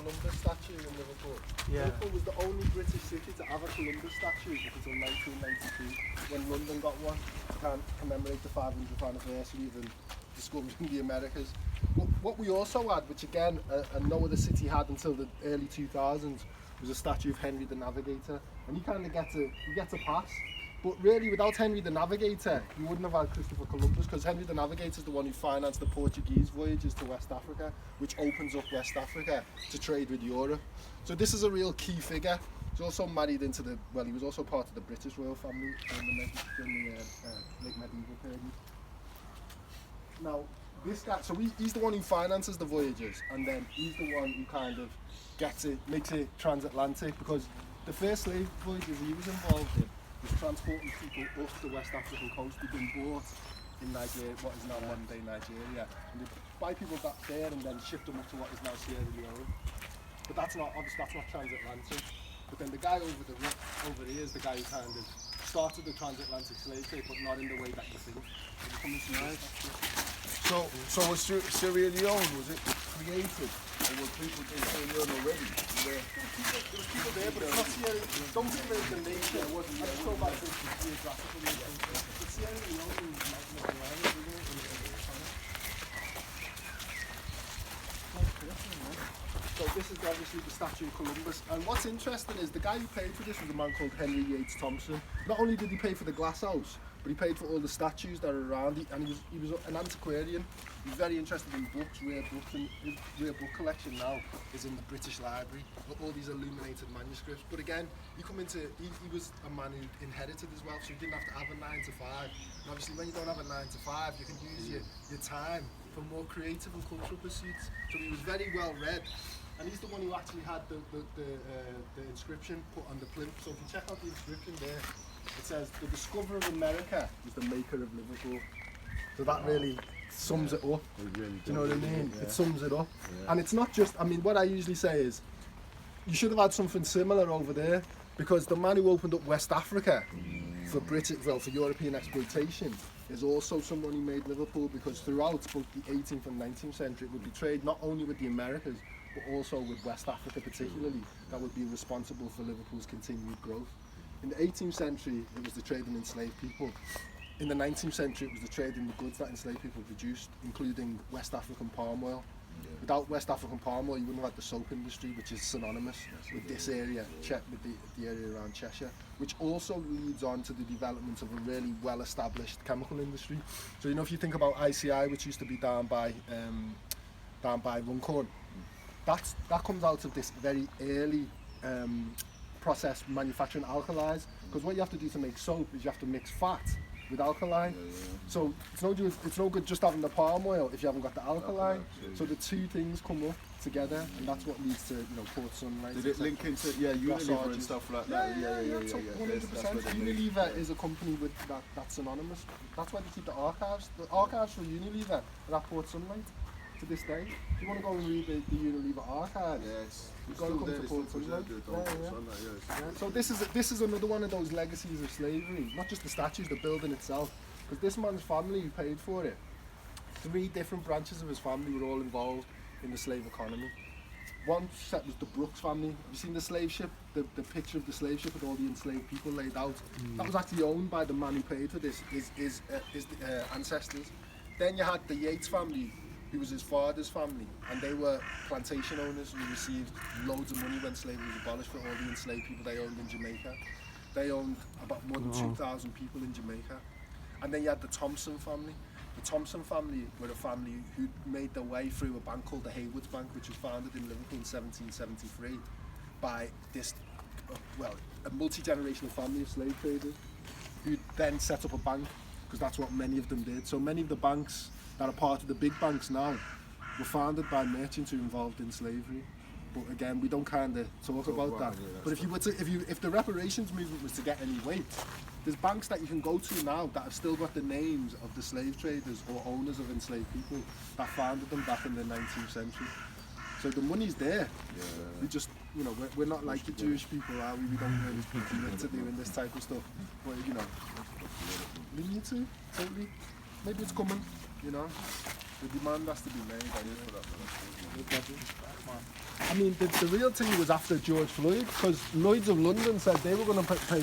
Columbus statue in Liverpool. Yeah. Liverpool was the only British city to have a Columbus statue up until 1992, when London got one to commemorate the 500th anniversary of them discovering the Americas. But what we also had, which again no other city had until the early 2000s, was a statue of Henry the Navigator, and you kind of get a pass. But really, without Henry the Navigator, you wouldn't have had Christopher Columbus, because Henry the Navigator is the one who financed the Portuguese voyages to West Africa, which opens up West Africa to trade with Europe. So this is a real key figure. He's also married into the, well, he was also part of the British royal family in the late medieval period. Now, this guy, so he's the one who finances the voyages, and then he's the one who kind of makes it transatlantic, because the first slave voyages he was involved in was transporting people up the West African coast who'd been bought in Nigeria, what is now modern day Nigeria. And they'd buy people back there and then ship them up to what is now Sierra Leone. But that's not, obviously that's not transatlantic. But then the guy over here is the guy who kind of started the transatlantic slave trade, but not in the way that you think. So was Sierra Leone, was it created? Or were people in Sierra Leone already? There was people there, but it's not Sierra Leone. Don't think there's the nation. It wasn't. Let's go back to the geographical nation. But Sierra Leone is not So this is obviously the statue of Columbus. And what's interesting is the guy who paid for this was a man called Henry Yates Thompson. Not only did he pay for the glass house, but he paid for all the statues that are around. And he was an antiquarian. He was very interested in books, rare books, and his rare book collection now is in the British Library. All these illuminated manuscripts. But again, he was a man who inherited as well, so he didn't have to have a 9 to 5. And obviously when you don't have a 9 to 5, you can use your time for more creative and cultural pursuits. So he was very well read. And he's the one who actually had the inscription put on the plinth. So if you check out the inscription there, it says, "The discoverer of America was the maker of Liverpool." So that really sums it up. Do you know what I mean? It sums it up. And it's not just, I mean, what I usually say is, you should have had something similar over there, because the man who opened up West Africa for for European exploitation is also someone who made Liverpool, because throughout both the 18th and 19th century it would be trade not only with the Americas, but also with West Africa particularly, that would be responsible for Liverpool's continued growth. In the 18th century, it was the trade in enslaved people. In the 19th century, it was the trade in the goods that enslaved people produced, including West African palm oil. Without West African palm oil, you wouldn't have had the soap industry, which is synonymous with this area, with the area around Cheshire, which also leads on to the development of a really well-established chemical industry. So, you know, if you think about ICI, which used to be down by Runcorn, that comes out of this very early process manufacturing alkalis, because what you have to do to make soap is you have to mix fat with alkali. So it's no good just having the palm oil if you haven't got the alkali. So the two things come up together, and that's what leads to, you know, port sunlight. Did it link into Unilever and stuff like that? Yeah. 100%. Unilever is a company with that's synonymous. That's why they keep the archives. The archives for Unilever are at Port Sunlight to this day. If you want to go and read the Unilever archives, you've got to come to Port Sunlight. So this is another one of those legacies of slavery. Not just the statues, the building itself. Because this man's family who paid for it, 3 different branches of his family were all involved in the slave economy. One set was the Brooks family. Have you seen the slave ship? The picture of the slave ship with all the enslaved people laid out. That was actually owned by the man who paid for this, his ancestors. Then you had the Yates family, who was his father's family, and they were plantation owners who received loads of money when slavery was abolished for all the enslaved people they owned in Jamaica. They owned about more than 2,000 people in Jamaica. And then you had the Thompson family. The Thompson family were a family who made their way through a bank called the Hayward's Bank, which was founded in Liverpool in 1773 by this, a multi-generational family of slave traders, who then set up a bank, because that's what many of them did. So many of the banks that are part of the big banks now were founded by merchants who were involved in slavery. But again, we don't kind of talk about that. But if the reparations movement was to get any weight, there's banks that you can go to now that have still got the names of the slave traders or owners of enslaved people that founded them back in the 19th century. So the money's there. We just, you know, we're not like the Jewish people, are we? We don't really commit to doing this type of stuff. But, you know, we need to, totally. Maybe it's coming. You know, the demand has to be made. I mean, the real thing was after George Floyd, because Lloyd's of London said they were going to pay